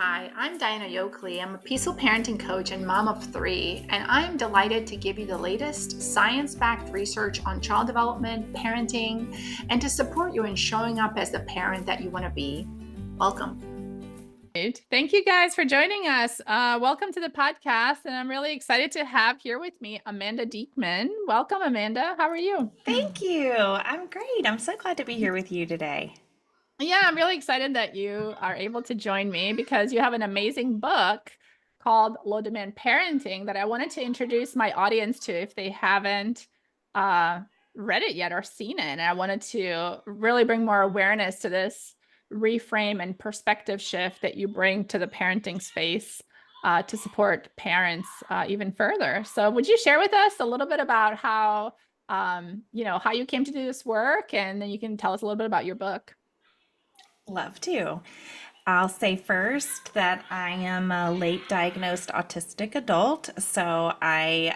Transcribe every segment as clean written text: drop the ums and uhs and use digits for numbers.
Hi, I'm Diana Yoakley. I'm a peaceful parenting coach and mom of three, and I'm delighted to give you the latest science backed research on child development, parenting, and to support you in showing up as the parent that you want to be. Welcome. Thank you guys for joining us. Welcome to the podcast, and I'm really excited to have here with me Amanda Diekman. Welcome, Amanda. How are you? Thank you. I'm great. I'm so glad to be here with you today. Yeah, I'm really excited that you are able to join me because you have an amazing book called Low Demand Parenting that I wanted to introduce my audience to if they haven't uh, read it yet or seen it. And I wanted to really bring more awareness to this reframe and perspective shift that you bring to the parenting space to support parents even further. So would you share with us a little bit about how you came to do this work, and then you can tell us a little bit about your book. Love to. I'll say first that I am a late diagnosed autistic adult, so I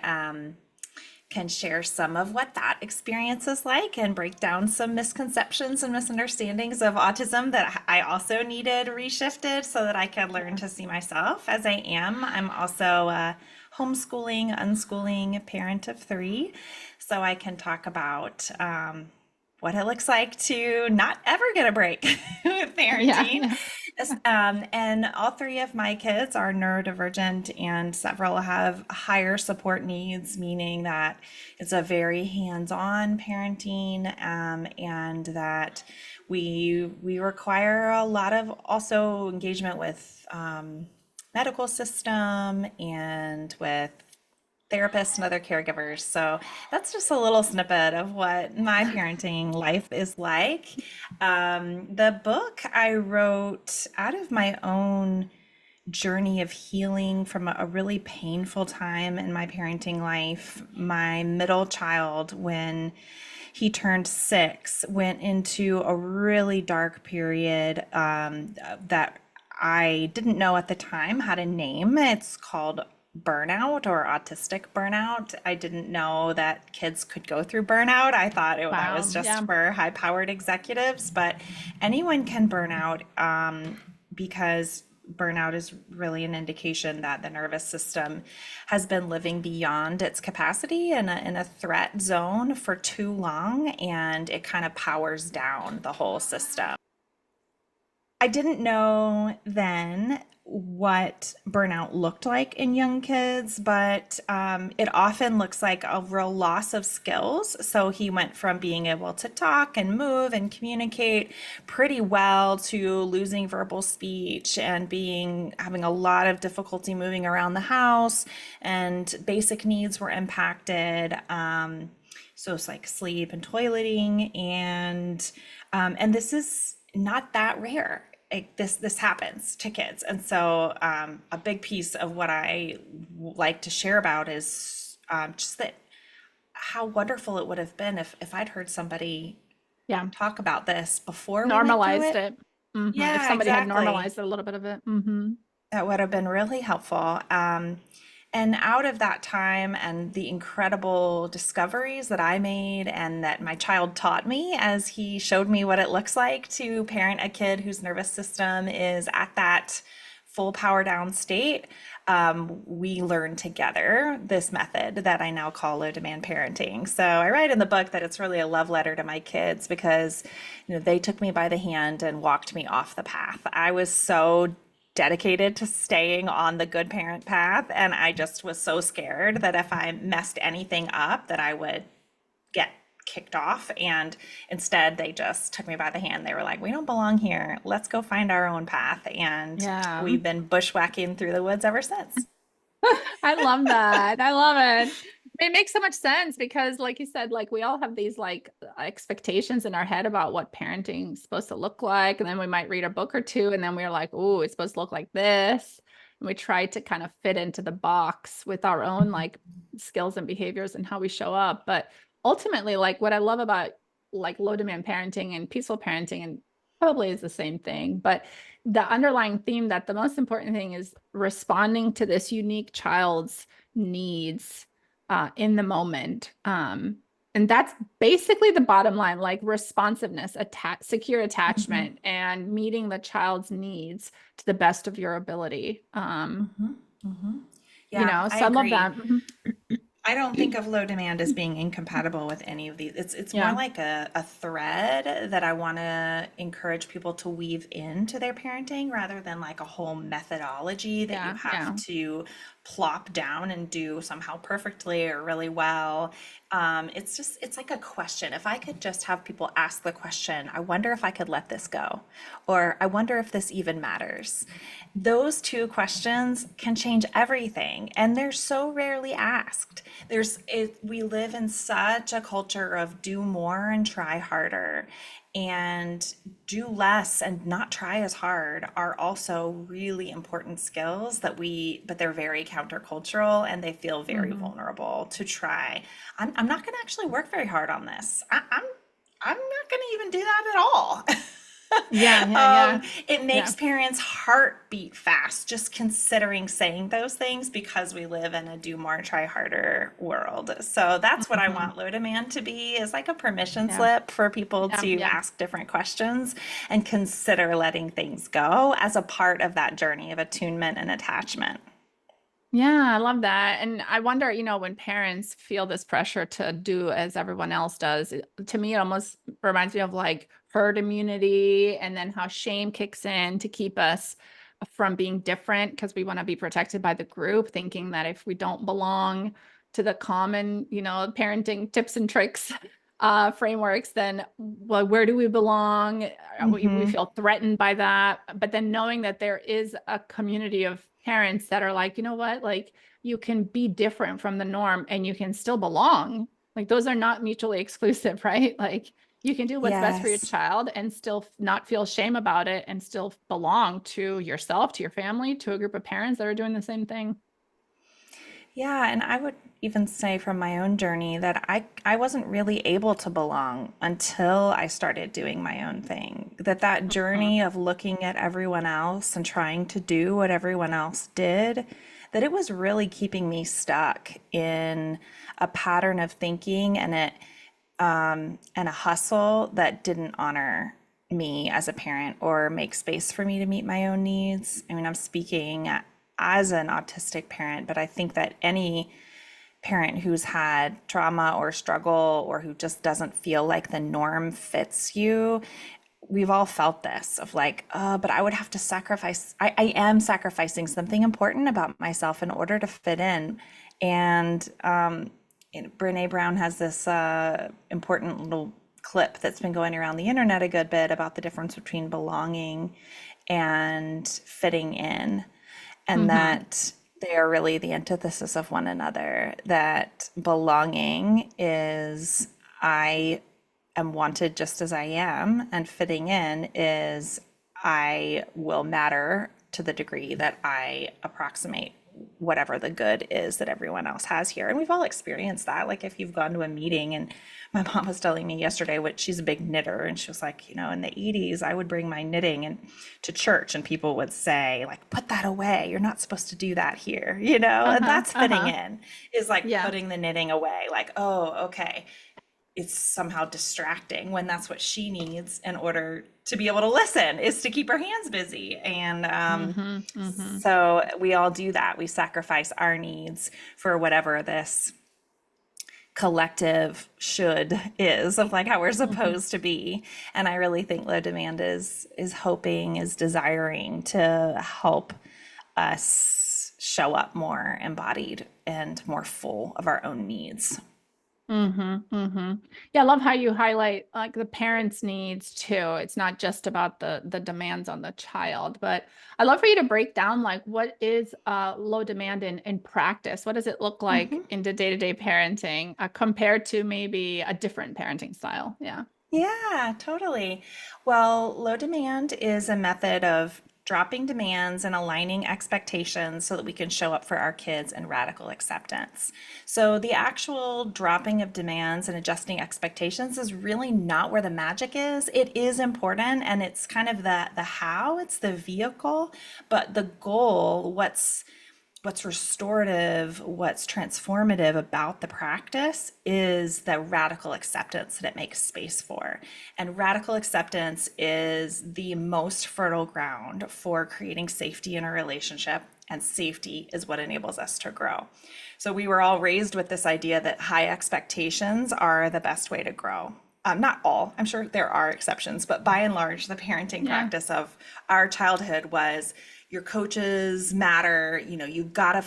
can share some of what that experience is like and break down some misconceptions and misunderstandings of autism that I also needed reshifted so that I could learn to see myself as I am. I'm also a homeschooling, unschooling parent of three, so I can talk about what it looks like to not ever get a break with parenting. Yeah. And all three of my kids are neurodivergent, and several have higher support needs, meaning that it's a very hands-on parenting, and that we require a lot of also engagement with medical system and with therapists and other caregivers. So that's just a little snippet of what my parenting life is like. The book I wrote out of my own journey of healing from a really painful time in my parenting life. My middle child, when he turned 6, went into a really dark period that I didn't know at the time how to name. It's called burnout or autistic burnout. I didn't know that kids could go through burnout. I thought that was Wow. just Yeah. for high-powered executives, but anyone can burn out because burnout is really an indication that the nervous system has been living beyond its capacity in a threat zone for too long, and it kind of powers down the whole system. I didn't know then what burnout looked like in young kids, but it often looks like a real loss of skills. So he went from being able to talk and move and communicate pretty well to losing verbal speech and being having a lot of difficulty moving around the house, and basic needs were impacted. So it's like sleep and toileting, and this is not that rare. This happens to kids, and so a big piece of what I like to share about is just that how wonderful it would have been if I'd heard somebody Yeah. talk about this before we went through Normalized it. it. If Yeah, somebody had exactly. normalized a little bit of it. That would have been really helpful. And out of that time and the incredible discoveries that I made and that my child taught me as he showed me what it looks like to parent a kid whose nervous system is at that full power down state, we learned together this method that I now call low demand parenting. So I write in the book that it's really a love letter to my kids because, they took me by the hand and walked me off the path. I was so dedicated to staying on the good parent path, and I just was so scared that if I messed anything up that I would get kicked off. And instead they just took me by the hand. They were like, we don't belong here, let's go find our own path, and Yeah. we've been bushwhacking through the woods ever since. I love that. I love it. It makes so much sense because, like you said, like we all have these like expectations in our head about what parenting is supposed to look like. And then we might read a book or two, and then we're like, oh, it's supposed to look like this. And we try to kind of fit into the box with our own like skills and behaviors and how we show up. But ultimately, like what I love about like low demand parenting and peaceful parenting, and probably is the same thing, but the underlying theme that the most important thing is responding to this unique child's needs in the moment. And that's basically the bottom line, like responsiveness, secure Hmm. attachment, and meeting the child's needs to the best of your ability. Hmm. Hmm. Yeah, I Some of agree. them. I don't think of low demand as being incompatible with any of these. It's more Yeah. like a thread that I want to encourage people to weave into their parenting rather than like a whole methodology that you Yeah. have Yeah. to plop down and do somehow perfectly or really well. It's like a question. If I could just have people ask the question, I wonder if I could let this go, or I wonder if this even matters. Those two questions can change everything, and they're so rarely asked. We live in such a culture of do more and try harder, and do less and not try as hard are also really important skills but they're very countercultural and they feel very Hmm. vulnerable to try. I'm not going to actually work very hard on this. I'm not going to even do that at all. Yeah. Yeah. Yeah. It Yeah. makes parents' heart beat fast just considering saying those things because we live in a do more, try harder world. So that's what I Hmm. want Low Demand to be, is like a permission Yeah. slip for people Yeah. to Yeah. ask different questions and consider letting things go as a part of that journey of attunement and attachment. Yeah, I love that. And I wonder, when parents feel this pressure to do as everyone else does, to me, it almost reminds me of like herd immunity and then how shame kicks in to keep us from being different because we want to be protected by the group, thinking that if we don't belong to the common, parenting tips and tricks, frameworks, then well, where do we belong? We Hmm. feel threatened by that. But then knowing that there is a community of parents that are like, you know what, like you can be different from the norm and you can still belong. Like those are not mutually exclusive, right? Like you can do what's best for your Yes. child and still not feel shame about it and still belong to yourself, to your family, to a group of parents that are doing the same thing. Yeah, and I would even say from my own journey that I wasn't really able to belong until I started doing my own thing. That Mhm. journey of looking at everyone else and trying to do what everyone else did, that it was really keeping me stuck in a pattern of thinking and a hustle that didn't honor me as a parent or make space for me to meet my own needs. I mean, I'm speaking as an autistic parent, but I think that any parent who's had trauma or struggle or who just doesn't feel like the norm fits you, we've all felt this of like, but I would have to sacrifice. I am sacrificing something important about myself in order to fit in. And Brene Brown has this important little clip that's been going around the internet a good bit about the difference between belonging and fitting in, and Mhm. that they are really the antithesis of one another. That belonging is I am wanted just as I am, and fitting in is I will matter to the degree that I approximate whatever the good is that everyone else has here. And we've all experienced that. Like if you've gone to a meeting, and my mom was telling me yesterday, what she's a big knitter, and she was like, in the 80s, I would bring my knitting and to church, and people would say, like, put that away. You're not supposed to do that here, and Uh-huh. that's fitting Uh-huh. in, is like Yeah. putting the knitting away, like, oh, okay, it's somehow distracting when that's what she needs in order to be able to listen, is to keep her hands busy. And Mhm. Mhm. so we all do that. We sacrifice our needs for whatever this collective should is of like how we're Mhm. supposed to be. And I really think Low Demand is hoping, is desiring to help us show up more embodied and more full of our own needs. Yeah, I love how you highlight like the parents' needs too. It's not just about the demands on the child, but I love for you to break down like what is low demand in practice. What does it look like Mhm. into day-to-day parenting compared to maybe a different parenting style? Yeah. Yeah, totally. Well, low demand is a method of dropping demands and aligning expectations so that we can show up for our kids in radical acceptance. So, the actual dropping of demands and adjusting expectations is really not where the magic is. It is important, and it's kind of the how, it's the vehicle, but the goal, what's restorative, what's transformative about the practice is the radical acceptance that it makes space for. And radical acceptance is the most fertile ground for creating safety in a relationship, and safety is what enables us to grow. So we were all raised with this idea that high expectations are the best way to grow. Not all, I'm sure there are exceptions, but by and large, the parenting practice of our childhood was your coaches matter, you gotta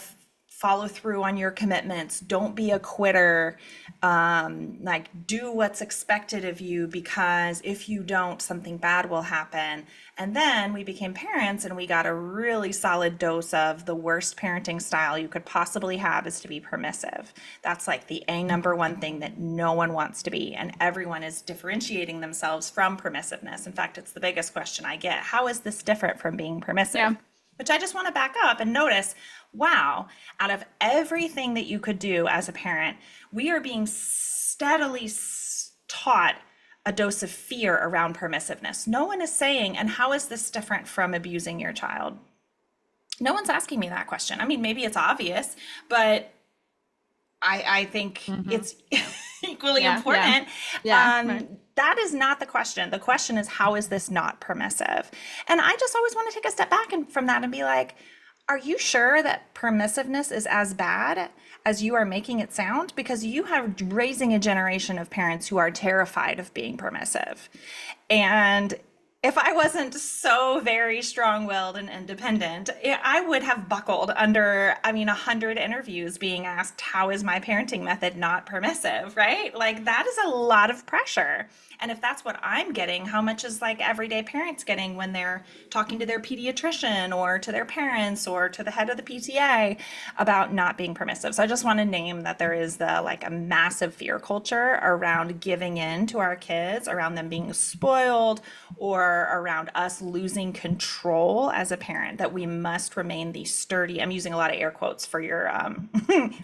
follow through on your commitments, don't be a quitter, like do what's expected of you, because if you don't, something bad will happen. And then we became parents and we got a really solid dose of the worst parenting style you could possibly have is to be permissive. That's like the number one thing that no one wants to be, and everyone is differentiating themselves from permissiveness. In fact, it's the biggest question I get. How is this different from being permissive? Which I just want to back up and notice, wow, out of everything that you could do as a parent, we are being steadily taught a dose of fear around permissiveness. No one is saying, and how is this different from abusing your child? No one's asking me that question. I mean, maybe it's obvious, but I think it's equally important. That is not the question. The question is, how is this not permissive? And I just always want to take a step back from that and be like, are you sure that permissiveness is as bad as you are making it sound? Because you have raising a generation of parents who are terrified of being permissive. And if I wasn't so very strong-willed and independent, I would have buckled under, 100 interviews being asked, how is my parenting method not permissive, right? Like that is a lot of pressure. And if that's what I'm getting, how much is like everyday parents getting when they're talking to their pediatrician or to their parents or to the head of the PTA about not being permissive? So I just want to name that there is a massive fear culture around giving in to our kids, around them being spoiled, or around us losing control as a parent, that we must remain the sturdy, I'm using a lot of air quotes for your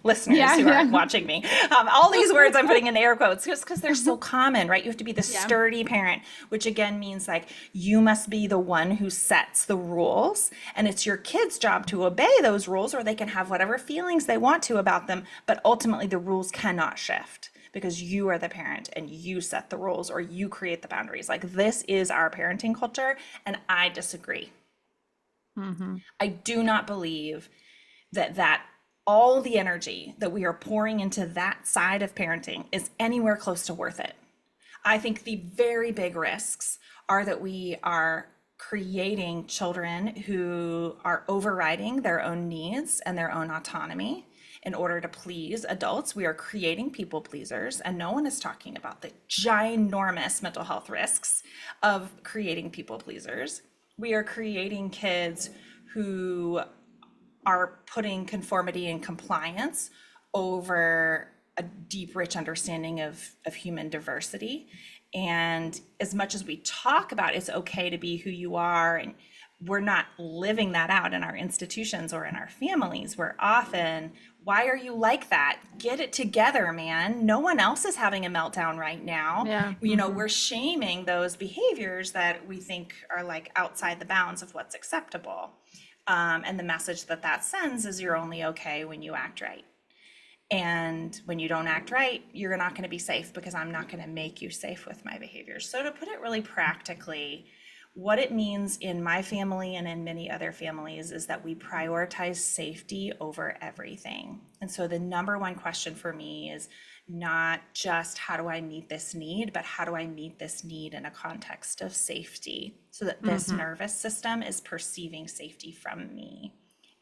listeners who aren't watching me. All these words I'm putting in air quotes just because they're so common, right? You have to be the sturdy parent, which again means like you must be the one who sets the rules, and it's your kids' job to obey those rules, or they can have whatever feelings they want to about them, but ultimately the rules cannot shift because you are the parent and you set the rules or you create the boundaries. Like this is our parenting culture, and I disagree. I do not believe that all the energy that we are pouring into that side of parenting is anywhere close to worth it. I think the very big risks are that we are creating children who are overriding their own needs and their own autonomy in order to please adults. We are creating people pleasers, and no one is talking about the ginormous mental health risks of creating people pleasers. We are creating kids who are putting conformity and compliance over a deep, rich understanding of human diversity. And as much as we talk about it's okay to be who you are, and we're not living that out in our institutions or in our families, we're often, why are you like that? Get it together, man. No one else is having a meltdown right now. We're shaming those behaviors that we think are like outside the bounds of what's acceptable. And the message that sends is you're only okay when you act right. And when you don't act right, you're not going to be safe because I'm not going to make you safe with my behaviors. So to put it really practically, what it means in my family and in many other families is that we prioritize safety over everything. And so the number one question for me is not just how do I meet this need, but how do I meet this need in a context of safety so that this nervous system is perceiving safety from me.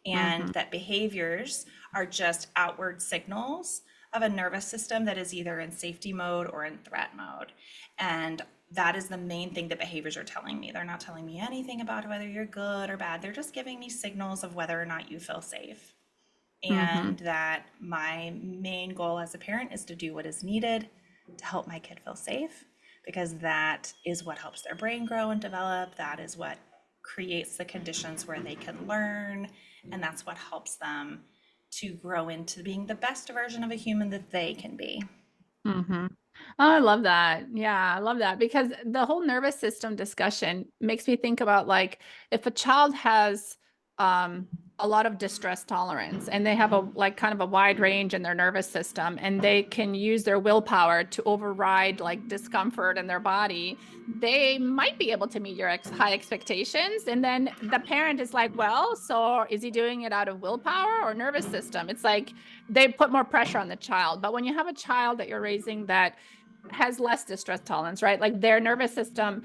And that behaviors are just outward signals of a nervous system that is either in safety mode or in threat mode. And that is the main thing that behaviors are telling me. They're not telling me anything about whether you're good or bad. They're just giving me signals of whether or not you feel safe. And that my main goal as a parent is to do what is needed to help my kid feel safe, because that is what helps their brain grow and develop. That is what creates the conditions where they can learn. And that's what helps them to grow into being the best version of a human that they can be. Oh, I love that. Yeah, I love that, because the whole nervous system discussion makes me think about like if a child has a a lot of distress tolerance, and they have a like kind of a wide range in their nervous system, and they can use their willpower to override like discomfort in their body. They might be able to meet your high expectations, and then the parent is like, well, so is he doing it out of willpower or nervous system? It's like they put more pressure on the child. But when you have a child that you're raising that has less distress tolerance, right? Like their nervous system,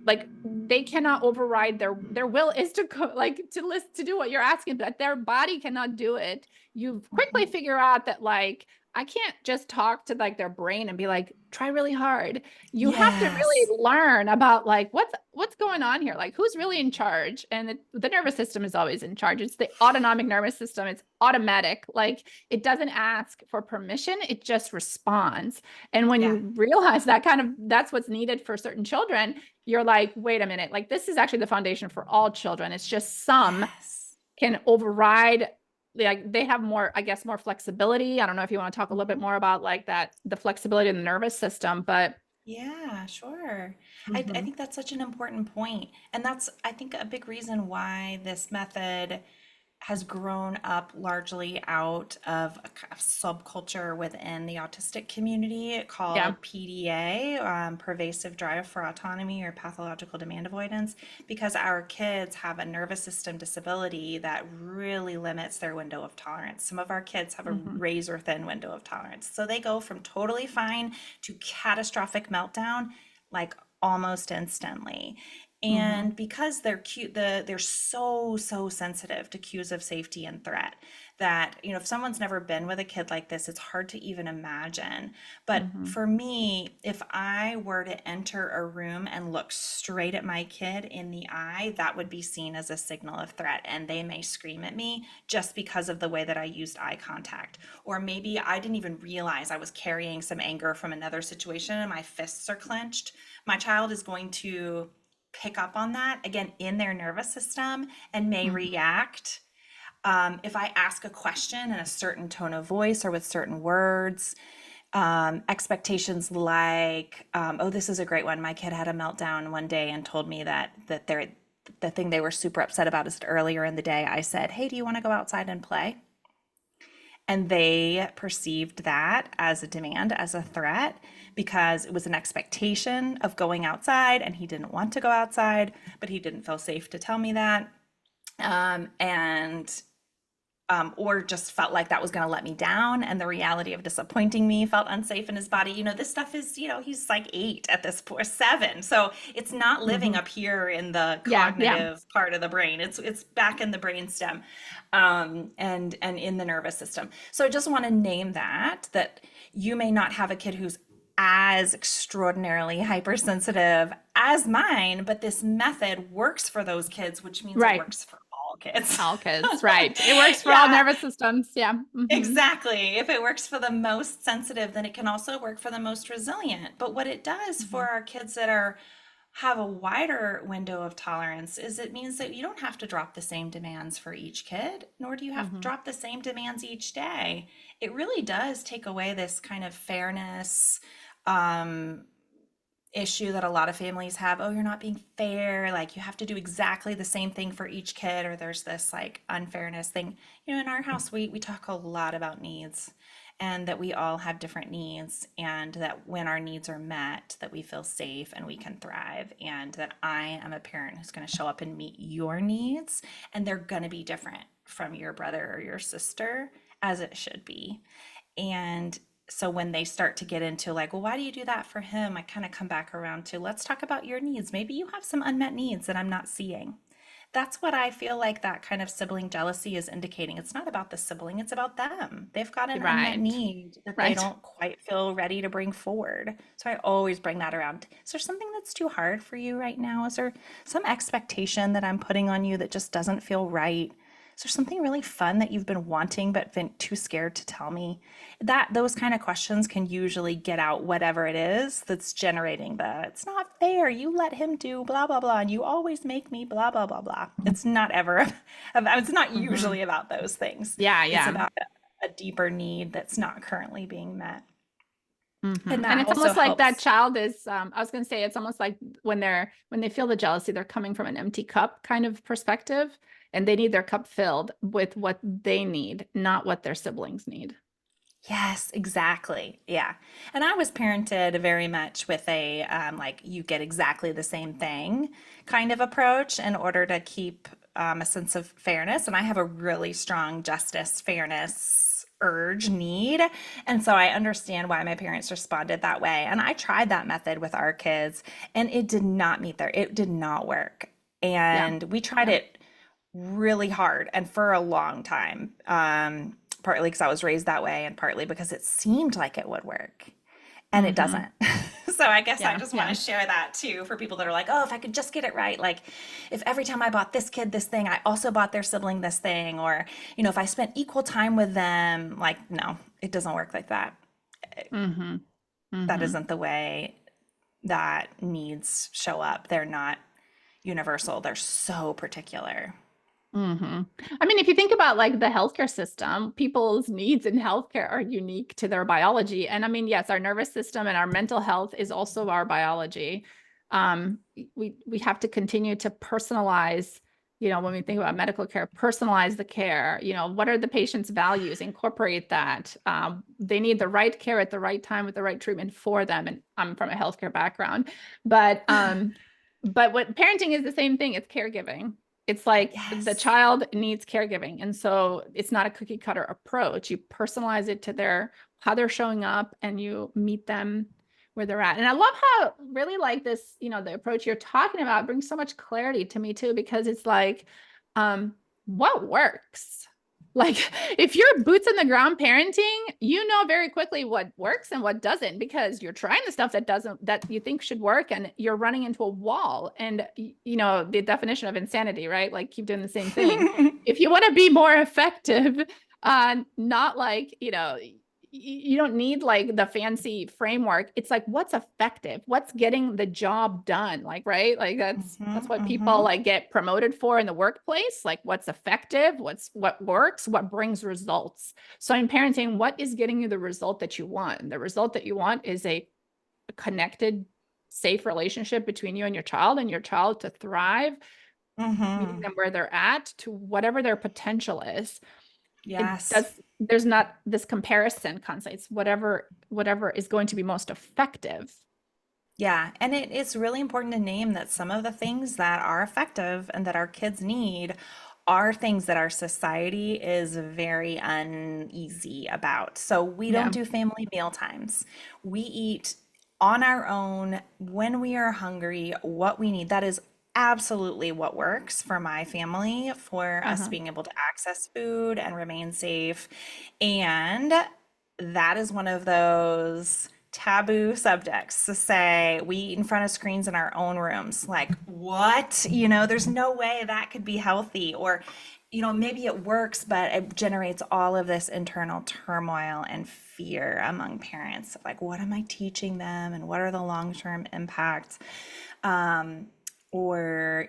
like they cannot override their will is to like to list to do what you're asking, but their body cannot do it. You quickly figure out that like I can't just talk to like their brain and be like, try really hard. You have to Yes. really learn about like what's going on here, like who's really in charge. And the nervous system is always in charge. It's the autonomic nervous system. It's automatic. Like it doesn't ask for permission, it just responds. And when Yeah. you realize that kind of that's what's needed for certain children, you're like, wait a minute, like this is actually the foundation for all children. It's just some Yes. can override, like they have more, I guess, more flexibility. I don't know if you want to talk a little bit Mhm. more about like that, the flexibility in the nervous system, but Yeah, sure. I Mhm. think that's such an important point. And that's, I think, a big reason why this method has grown up largely out of a kind of subculture within the autistic community Yeah. called PDA, pervasive drive for autonomy or pathological demand avoidance, because our kids have a nervous system disability that really limits their window of tolerance. Some of our kids have a Mhm. razor thin window of tolerance. So they go from totally fine to catastrophic meltdown like almost instantly. Mhm. And because they're cute, they're so sensitive to cues of safety and threat that, if someone's never been with a kid like this, it's hard to even imagine. But Mhm. for me, if I were to enter a room and look straight at my kid in the eye, that would be seen as a signal of threat. And they may scream at me just because of the way that I used eye contact. Or maybe I didn't even realize I was carrying some anger from another situation and my fists are clenched. My child is going to pick up on that again in their nervous system and may Mhm. react. If I ask a question in a certain tone of voice or with certain words, expectations like, oh, this is a great one. My kid had a meltdown one day and told me that the thing they were super upset about is that earlier in the day I said, hey, do you want to go outside and play? And they perceived that as a demand, as a threat, because it was an expectation of going outside and he didn't want to go outside, but he didn't feel safe to tell me that. And or just felt like that was going to let me down, and the reality of disappointing me felt unsafe in his body. This stuff is, he's like 8 at this point, 7, so it's not living Mhm. up here in the Yeah. Yeah. cognitive part of the brain. It's back in the brainstem, and in the nervous system. So I just want to name that you may not have a kid who's as extraordinarily hypersensitive as mine, but this method works for those kids, which means it Right. works for all kids. All kids. Right. It works for all Yeah, nervous systems. Yeah. Mhm. exactly. If it works for the most sensitive, then it can also work for the most resilient. But what it does for Mhm. our kids that are have a wider window of tolerance is it means that you don't have to drop the same demands for each kid, nor do you have to Mhm. drop the same demands each day. It really does take away this kind of fairness, um, issue that a lot of families have. Oh, you're not being fair, like you have to do exactly the same thing for each kid, or there's this like unfairness thing. In our house we talk a lot about needs, and that we all have different needs, and that when our needs are met, that we feel safe and we can thrive, and that I am a parent who's going to show up and meet your needs, and they're going to be different from your brother or your sister, as it should be. And so when they start to get into like, well, why do you do that for him? I kind of come back around to, let's talk about your needs. Maybe you have some unmet needs that I'm not seeing. That's what I feel like that kind of sibling jealousy is indicating. It's not about the sibling, it's about them. They've got an unmet Right. need that they Right. don't quite feel ready to bring forward. So I always bring that around. Is there something that's too hard for you right now? Is there some expectation that I'm putting on you that just doesn't feel right? Is there something really fun that you've been wanting but been too scared to tell me? That those kind of questions can usually get out whatever it is that's generating the it's not fair. You let him do blah blah blah and you always make me blah blah blah blah. It's not ever it's not Mhm. usually about those things. Yeah. It's Yeah. about a deeper need that's not currently being met. Mhm. And And that it's also almost like that helps. child is, I was going to say, it's almost like when they feel the jealousy, they're coming from an empty cup kind of perspective, and they need their cup filled with what they need, not what their siblings need. Yes, exactly. Yeah. And I was parented very much with a like you get exactly the same thing kind of approach in order to keep a sense of fairness. And I have a really strong justice, fairness urge, need. And so I understand why my parents responded that way. And I tried that method with our kids and it did not it did not work. Yeah. And we tried Yeah. it really hard and for a long time. Partly because I was raised that way and partly because it seemed like it would work and it Hmm. doesn't. So I guess I Yeah. just want to Yeah. share that too for people that are like, oh, if I could just get it right. Like if every time I bought this kid this thing, I also bought their sibling this thing, or, if I spent equal time with them, like, no, it doesn't work like that. Hmm. That Hmm. isn't the way that needs show up. They're not universal, they're so particular. Hmm. I mean, if you think about like the healthcare system, people's needs in healthcare are unique to their biology. And I mean, yes, our nervous system and our mental health is also our biology. Um, we have to continue to personalize, when we think about medical care, personalize the care. What are the patient's values? Incorporate that. They need the right care at the right time with the right treatment for them. And I'm from a healthcare background, but what parenting is the same thing. It's caregiving. It's like the Yes. child needs caregiving. And so it's not a cookie cutter approach. You personalize it to how they're showing up and you meet them where they're at. And I love how really like this, the approach you're talking about brings so much clarity to me too, because it's like, what works? Like if you're boots on the ground parenting, you know very quickly what works and what doesn't because you're trying the stuff that you think should work and you're running into a wall. And the definition of insanity, right? Like keep doing the same thing. If you want to be more effective, not like, you don't need like the fancy framework. It's like what's effective, what's getting the job done, like right, like that's Mhm, what people mhm. like get promoted for in the workplace, like what's effective, what works, what brings results. So in parenting, what is getting you the result that you want? The result that you want is a connected, safe relationship between you and your child to thrive, meeting Mhm. them where they're at to whatever their potential is. Yes. There's not this comparison concept. It's whatever is going to be most effective. Yeah, and it's really important to name that some of the things that are effective and that our kids need are things that our society is very uneasy about. So we don't Yeah. do family meal times. We eat on our own when we are hungry, what we need. That is absolutely what works for my family, for us Uh-huh. being able to access food and remain safe. And that is one of those taboo subjects to say we eat in front of screens in our own rooms. Like, what? There's no way that could be healthy. Or, maybe it works, but it generates all of this internal turmoil and fear among parents. Like, what am I teaching them? And what are the long-term impacts? Um, or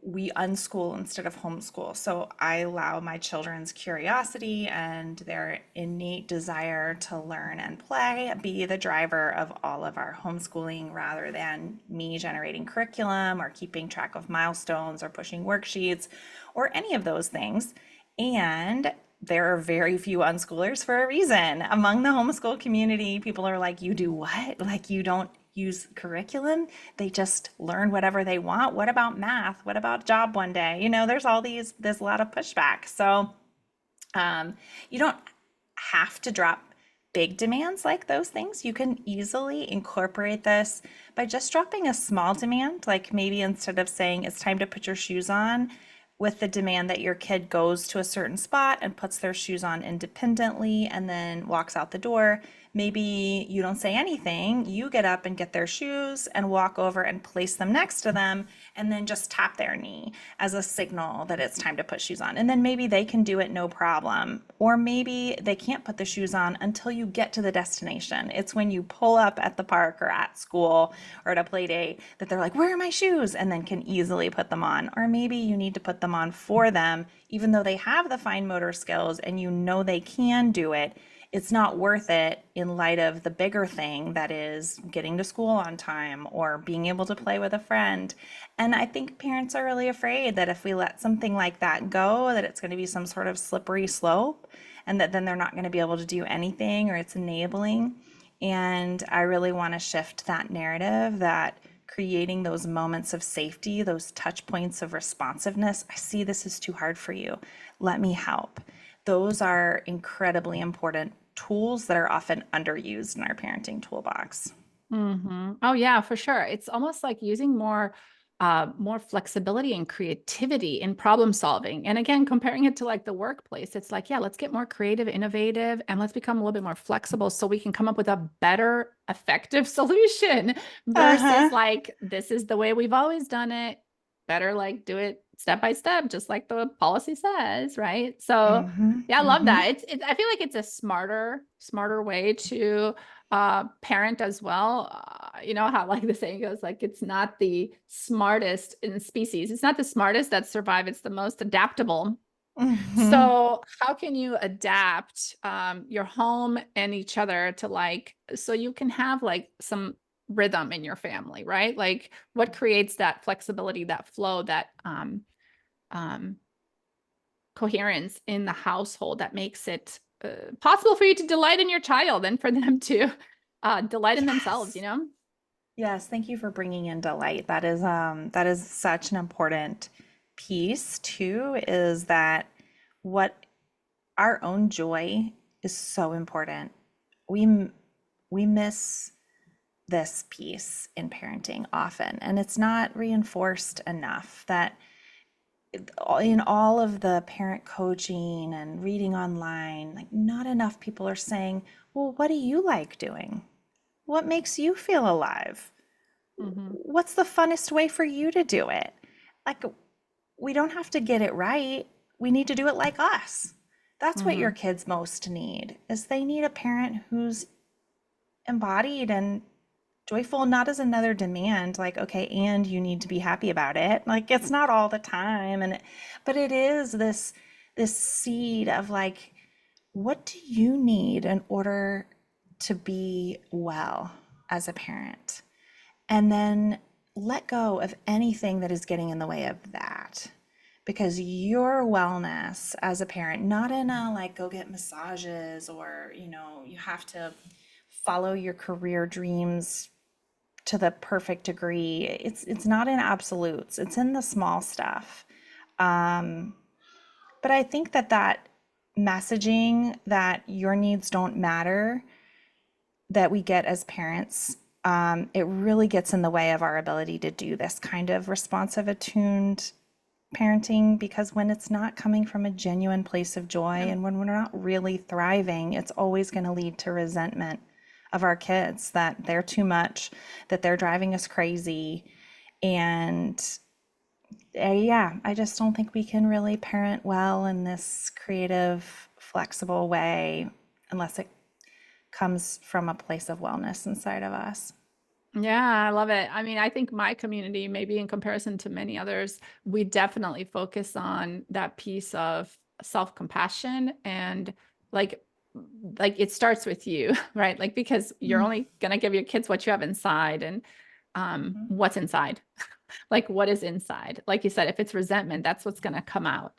we unschool instead of homeschool, so I allow my children's curiosity and their innate desire to learn and play be the driver of all of our homeschooling rather than me generating curriculum or keeping track of milestones or pushing worksheets or any of those things. And there are very few unschoolers for a reason. Among the homeschool community, people are like, you do what? Like, you don't use curriculum? They just learn whatever they want. What about math? What about job one day? There's a lot of pushback. So you don't have to drop big demands like those things. You can easily incorporate this by just dropping a small demand, like maybe instead of saying it's time to put your shoes on, with the demand that your kid goes to a certain spot and puts their shoes on independently and then walks out the door. Maybe you don't say anything. You get up and get their shoes and walk over and place them next to them and then just tap their knee as a signal that it's time to put shoes on. And then maybe they can do it no problem. Or maybe they can't put the shoes on until you get to the destination. It's when you pull up at the park or at school or at a play date that they're like, where are my shoes? And then can easily put them on. Or maybe you need to put them on for them, even though they have the fine motor skills and they can do it. it's not worth it in light of the bigger thing that is getting to school on time or being able to play with a friend. And I think parents are really afraid that if we let something like that go, that it's going to be some sort of slippery slope and that then they're not going to be able to do anything or it's enabling. And I really want to shift that narrative that creating those moments of safety, those touch points of responsiveness. I see this is too hard for you. Let me help. Those are incredibly important tools that are often underused in our parenting toolbox. Oh yeah, for sure. It's almost like using more flexibility and creativity in problem solving. And again, comparing it to like the workplace, it's like, yeah, let's get more creative, innovative, and let's become a little bit more flexible so we can come up with a better, effective solution versus Uh-huh. like, this is the way we've always done it. Better like do it step by step, just like the policy says, right? So Mm-hmm. yeah, I love Mm-hmm. that. I feel like it's a smarter way to parent as well. You know how like the saying goes, like it's not the smartest in the species. It's not the smartest that survive. It's the most adaptable. Mm-hmm. So how can you adapt your home and each other to like, so you can have like some rhythm in your family, right? Like what creates that flexibility, that flow, that um, coherence in the household that makes it possible for you to delight in your child and for them to delight in themselves, you Yes. know? Yes, thank you for bringing in delight. That is such an important piece too, is that what our own joy is so important. We we miss this piece in parenting often, and it's not reinforced enough that in all of the parent coaching and reading online, like not enough people are saying, well, what do you like doing? What makes you feel alive? Hmm. What's the funnest way for you to do it? Like, we don't have to get it right. We need to do it like us. That's what your Hmm. kids most need, is they need a parent who's embodied and joyful, not as another demand, like, okay, and you need to be happy about it. Like, it's not all the time. But it is this seed of like, what do you need in order to be well as a parent? And then let go of anything that is getting in the way of that. Because your wellness as a parent, not in a like go get massages or, you have to follow your career dreams to the perfect degree. It's not in absolutes. It's in the small stuff. Um, but I think that messaging that your needs don't matter that we get as parents, it really gets in the way of our ability to do this kind of responsive, attuned parenting, because when it's not coming from a genuine place of joy and when we're not really thriving, it's always going to lead to resentment of our kids that they're too much, that they're driving us crazy. And yeah, I just don't think we can really parent well in this creative, flexible way unless it comes from a place of wellness inside of us. Yeah, I love it. I mean, I think my community, maybe in comparison to many others, we definitely focus on that piece of self-compassion and like like it starts with you, right? Like because you're Mm. only gonna give your kids what you have inside and what's inside. Like what is inside. Like you said, if it's resentment, that's what's gonna come out.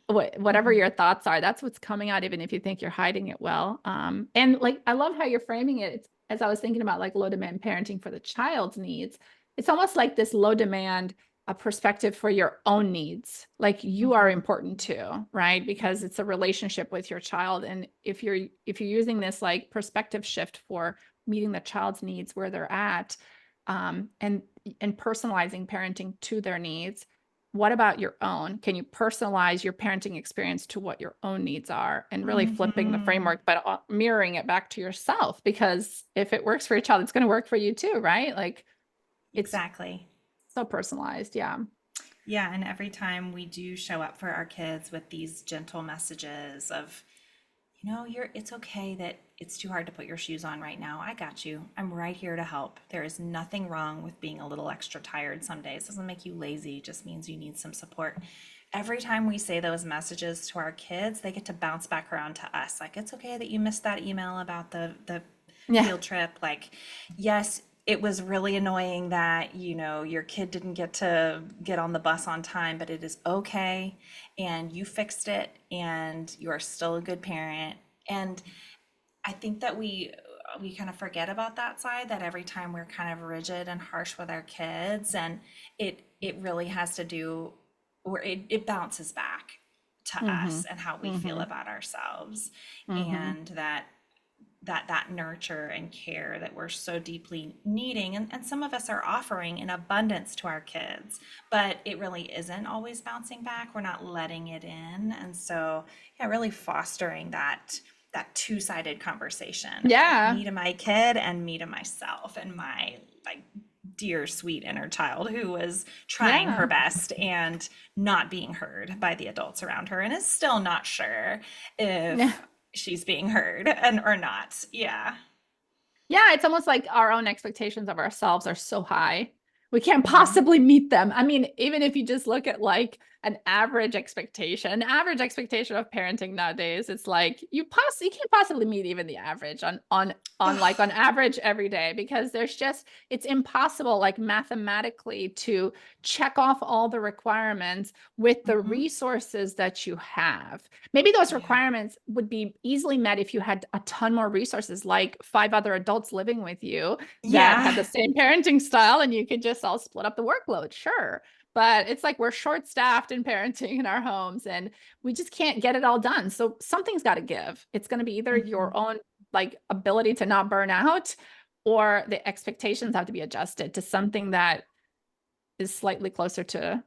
Whatever Mhm. your thoughts are, that's what's coming out, even if you think you're hiding it well. And like I love how you're framing it. It's, as I was thinking about like low demand parenting for the child's needs, it's almost like this low demand a perspective for your own needs. Like you are Mhm. important too, right? Because it's a relationship with your child. And if you're using this like perspective shift for meeting the child's needs where they're at, and personalizing parenting to their needs, what about your own? Can you personalize your parenting experience to what your own needs are and really flipping the Mhm. framework, but mirroring it back to yourself? Because if it works for your child, it's going to work for you too, right? Like it's Exactly. so personalized. Yeah. Yeah, and every time we do show up for our kids with these gentle messages of, it's okay that it's too hard to put your shoes on right now. I got you. I'm right here to help. There is nothing wrong with being a little extra tired some days. It doesn't make you lazy, it just means you need some support. every time we say those messages to our kids, they get to bounce back around to us. Like, it's okay that you missed that email about the Yeah. field trip. Like, yes, it was really annoying that, your kid didn't get to get on the bus on time, but it is okay. And you fixed it and you are still a good parent. And I think that we kind of forget about that side, that every time we're kind of rigid and harsh with our kids, and it really has to do, or it bounces back to Mm-hmm. us and how we feel Mm-hmm. about ourselves, Mm-hmm. and that nurture and care that we're so deeply needing, and some of us are offering in abundance to our kids, but it really isn't always bouncing back. We're not letting it in. And so, yeah, really fostering that two-sided conversation of like Yeah. me to my kid and me to myself and my like dear sweet inner child who was trying her Yeah. best and not being heard by the adults around her, and is still not sure if Yeah. she's being heard and or not. Yeah. Yeah, it's almost like our own expectations of ourselves are so high. We can't Mhm. possibly meet them. I mean, even if you just look at like an average expectation of parenting nowadays, it's like you can't possibly meet even the average on Ugh. average every day, because it's impossible like mathematically to check off all the requirements with the Mhm. resources that you have. Maybe those Yeah. requirements would be easily met if you had a ton more resources, like 5 other adults living with you that had the Yeah. same parenting style, and you could just all split up the workload. Sure. But it's like we're short staffed in parenting in our homes, and we just can't get it all done. So something's got to give. It's going to be either Mhm. your own like ability to not burn out, or the expectations have to be adjusted to something that is slightly closer to,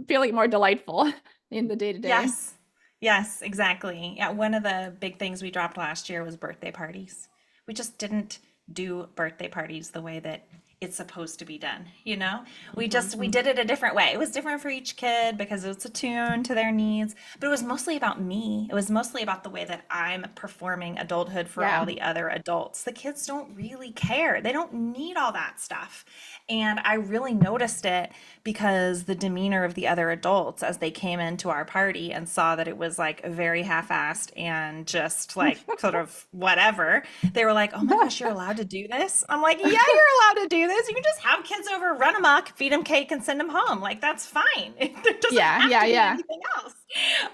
feeling more delightful in the day to day. Yes. Yes, exactly. Yeah, one of the big things we dropped last year was birthday parties. We just didn't do birthday parties the way that it's supposed to be done, you know? We Mhm. did it a different way. It was different for each kid because it's attuned to their needs, but it was mostly about me. It was mostly about the way that I'm performing adulthood for all Yeah. the other adults. The kids don't really care. They don't need all that stuff. And I really noticed it because the demeanor of the other adults as they came into our party and saw that it was like very half-assed and just like sort of whatever, they were like, "Oh my gosh, you're allowed to do this?" I'm like, "Yeah, you're allowed to do this. You can just have kids over, run amok, feed them cake, and send them home. Like that's fine. There doesn't Yeah, have yeah, to be yeah. anything else."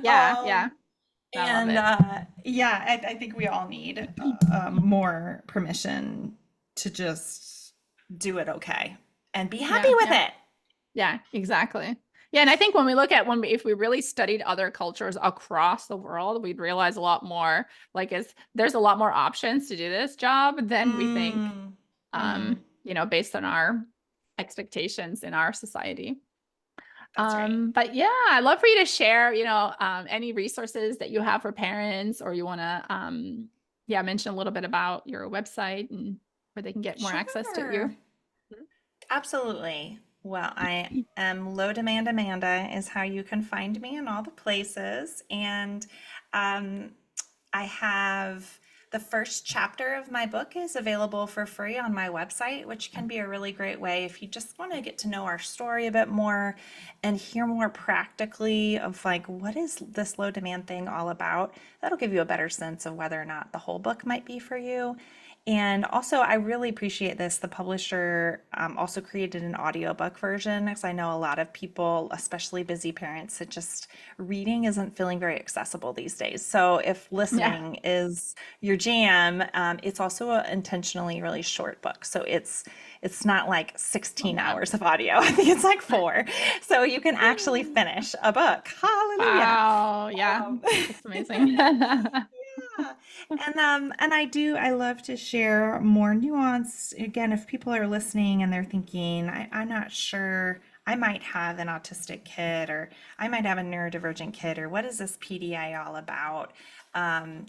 Yeah, Um, yeah. I love and it. yeah, I think we all need more permission to just do it okay and be happy Yeah, with yeah. it. Yeah, exactly. Yeah, and I think when we look at if we really studied other cultures across the world, we'd realize a lot more. Like, there's a lot more options to do this job than we think, Mm. Hmm. based on our expectations in our society. That's right. But yeah, I'd love for you to share, any resources that you have for parents, or you want to, yeah, mention a little bit about your website and where they can get more access to Sure. you. Absolutely. Well, I am Low Demand Amanda is how you can find me in all the places. And um, I have the first chapter of my book is available for free on my website, which can be a really great way if you just want to get to know our story a bit more and hear more practically of like, what is this low demand thing all about? That'll give you a better sense of whether or not the whole book might be for you. And also, I really appreciate this. The publisher also created an audiobook version because I know a lot of people, especially busy parents, that just reading isn't feeling very accessible these days. So if Yeah. listening is your jam, it's also a intentionally really short book. So it's not like Love 16 that. hours of audio. I think it's like 4. So you can actually finish a book. Hallelujah. Wow. Yeah. Um, That's amazing. Yeah. And I love to share more nuance. Again, if people are listening and they're thinking, I'm not sure, I might have an autistic kid or I might have a neurodivergent kid, or what is this PDA all about?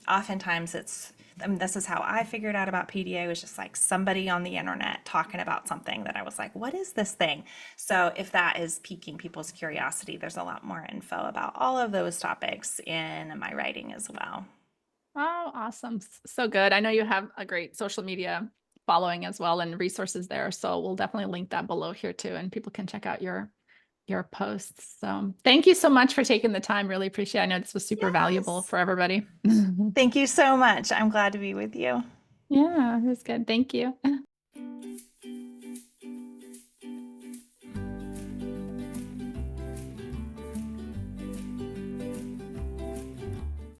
Oftentimes this is how I figured out about PDA, was just like somebody on the internet talking about something that I was like, what is this thing? So if that is piquing people's curiosity, there's a lot more info about all of those topics in my writing as well. Oh, awesome. So good. I know you have a great social media following as well and resources there. So we'll definitely link that below here too, and people can check out your your posts. So thank you so much for taking the time. Really appreciate it. I know this was super valuable Yes. for everybody. Thank you so much. I'm glad to be with you. Yeah, it was good. Thank you.